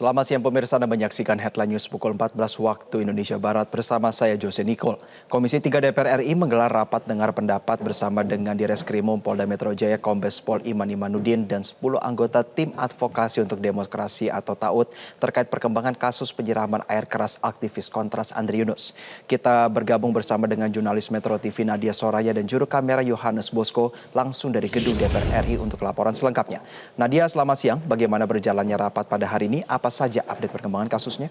Selamat siang pemirsa, Anda menyaksikan Headline News pukul 14 waktu Indonesia Barat bersama saya Jose Nicole. Komisi 3 DPR RI menggelar rapat dengar pendapat bersama dengan Direskrimum Polda Metro Jaya Kombes Pol Iman Imanuddin dan 10 anggota tim advokasi untuk demokrasi atau TAUD terkait perkembangan kasus penyiraman air keras aktivis Kontras Andri Yunus. Kita bergabung bersama dengan jurnalis Metro TV Nadia Soraya dan juru kamera Yohanes Bosco langsung dari gedung DPR RI untuk laporan selengkapnya. Nadia, selamat siang. Bagaimana berjalannya rapat pada hari ini? Apa saja update perkembangan kasusnya?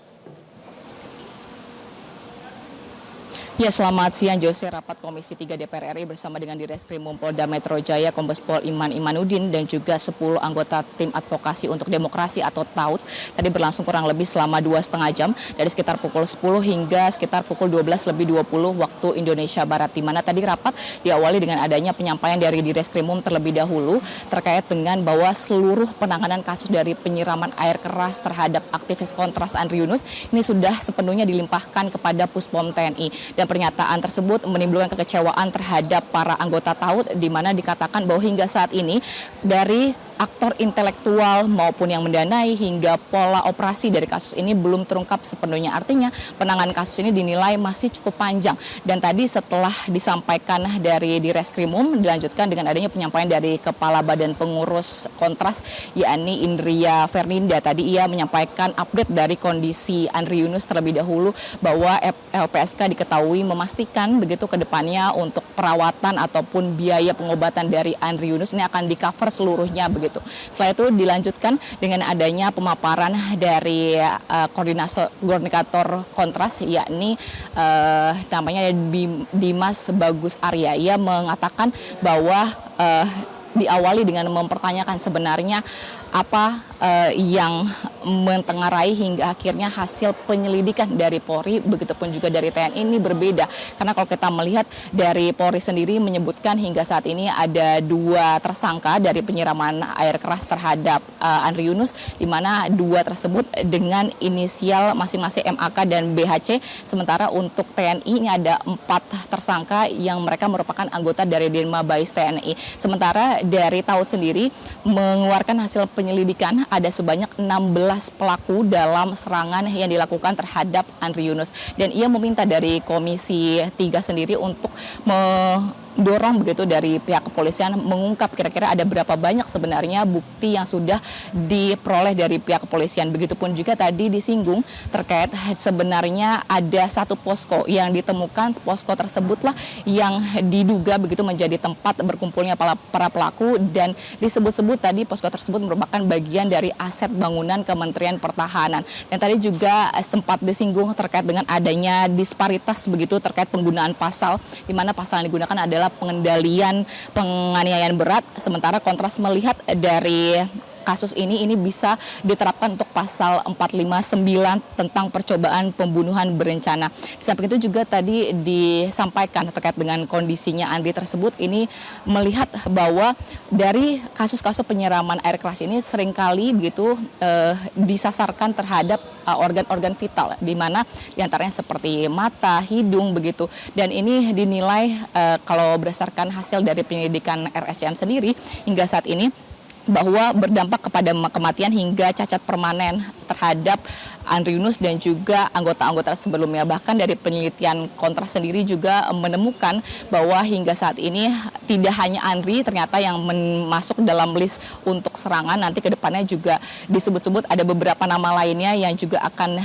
Ya, selamat siang Jose. Rapat Komisi 3 DPR RI bersama dengan Direskrimum Polda Metro Jaya Kombes Pol Iman Imanuddin dan juga 10 anggota tim advokasi untuk demokrasi atau TAUD tadi berlangsung kurang lebih selama 2,5 jam dari sekitar pukul 10 hingga sekitar pukul 12:20 waktu Indonesia Barat, di mana tadi rapat diawali dengan adanya penyampaian dari Direskrimum terlebih dahulu terkait dengan bahwa seluruh penanganan kasus dari penyiraman air keras terhadap aktivis Kontras Andri Yunus ini sudah sepenuhnya dilimpahkan kepada Puspom TNI. Dan pernyataan tersebut menimbulkan kekecewaan terhadap para anggota TAUD, di mana dikatakan bahwa hingga saat ini dari aktor intelektual maupun yang mendanai hingga pola operasi dari kasus ini belum terungkap sepenuhnya. Artinya penanganan kasus ini dinilai masih cukup panjang. Dan tadi setelah disampaikan dari Direskrimum dilanjutkan dengan adanya penyampaian dari Kepala Badan Pengurus Kontras yakni Indria Fernanda. Tadi ia menyampaikan update dari kondisi Andri Yunus terlebih dahulu bahwa LPSK diketahui memastikan begitu ke depannya untuk perawatan ataupun biaya pengobatan dari Andri Yunus ini akan di-cover seluruhnya begitu. Setelah itu dilanjutkan dengan adanya pemaparan dari koordinator Kontras yakni namanya Dimas Bagus Arya. Ia mengatakan bahwa diawali dengan mempertanyakan sebenarnya apa yang mentengarai hingga akhirnya hasil penyelidikan dari Polri begitupun juga dari TNI ini berbeda. Karena kalau kita melihat dari Polri sendiri menyebutkan hingga saat ini ada 2 tersangka dari penyiraman air keras terhadap Andri Yunus, di mana 2 tersebut dengan inisial masing-masing MAK dan BHC. Sementara untuk TNI ini ada 4 tersangka yang mereka merupakan anggota dari Denma Bais TNI. Sementara dari TAUD sendiri mengeluarkan hasil penyelidikan ada sebanyak 16 pelaku dalam serangan yang dilakukan terhadap Andri Yunus. Dan ia meminta dari Komisi 3 sendiri untuk mendorong begitu dari pihak kepolisian mengungkap kira-kira ada berapa banyak sebenarnya bukti yang sudah diperoleh dari pihak kepolisian. Begitupun juga tadi disinggung terkait sebenarnya ada 1 posko yang ditemukan. Posko tersebutlah yang diduga begitu menjadi tempat berkumpulnya para pelaku, dan disebut-sebut tadi posko tersebut merupakan bagian dari aset bangunan Kementerian Pertahanan. Dan tadi juga sempat disinggung terkait dengan adanya disparitas begitu terkait penggunaan pasal, di mana pasal yang digunakan adalah pengendalian penganiayaan berat, sementara Kontras melihat dari kasus ini bisa diterapkan untuk pasal 459 tentang percobaan pembunuhan berencana. Di samping itu juga tadi disampaikan terkait dengan kondisinya Andri tersebut, ini melihat bahwa dari kasus-kasus penyiraman air keras ini seringkali begitu disasarkan terhadap organ-organ vital, di mana diantaranya seperti mata, hidung begitu. Dan ini dinilai kalau berdasarkan hasil dari penyelidikan RSCM sendiri hingga saat ini bahwa berdampak kepada kematian hingga cacat permanen terhadap Andri Yunus dan juga anggota-anggota sebelumnya. Bahkan dari penelitian Kontras sendiri juga menemukan bahwa hingga saat ini tidak hanya Andri ternyata yang masuk dalam list untuk serangan. Nanti ke depannya juga disebut-sebut ada beberapa nama lainnya yang juga akan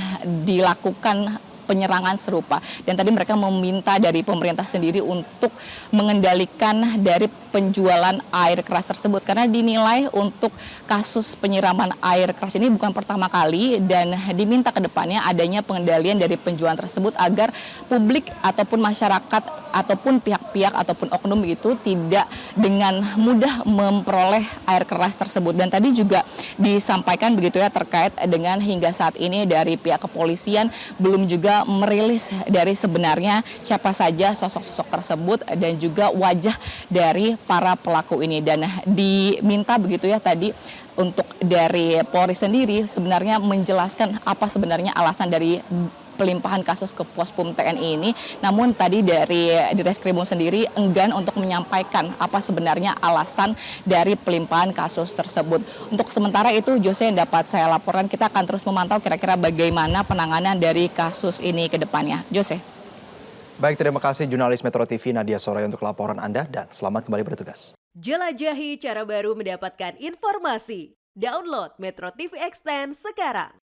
dilakukan penyerangan serupa. Dan tadi mereka meminta dari pemerintah sendiri untuk mengendalikan dari penjualan air keras tersebut, karena dinilai untuk kasus penyiraman air keras ini bukan pertama kali, dan diminta ke depannya adanya pengendalian dari penjualan tersebut agar publik ataupun masyarakat ataupun pihak-pihak ataupun oknum itu tidak dengan mudah memperoleh air keras tersebut. Dan tadi juga disampaikan begitu ya terkait dengan hingga saat ini dari pihak kepolisian belum juga merilis dari sebenarnya siapa saja sosok-sosok tersebut dan juga wajah dari para pelaku ini. Dan diminta begitu ya tadi untuk dari Polri sendiri sebenarnya menjelaskan apa sebenarnya alasan dari pelimpahan kasus ke Pospum TNI ini. Namun tadi dari Direskrimum sendiri enggan untuk menyampaikan apa sebenarnya alasan dari pelimpahan kasus tersebut. Untuk sementara itu, Jose, yang dapat saya laporkan, kita akan terus memantau kira-kira bagaimana penanganan dari kasus ini ke depannya. Jose. Baik, terima kasih jurnalis Metro TV Nadia Soraya untuk laporan Anda dan selamat kembali bertugas. Jelajahi cara baru mendapatkan informasi. Download Metro TV Extend sekarang.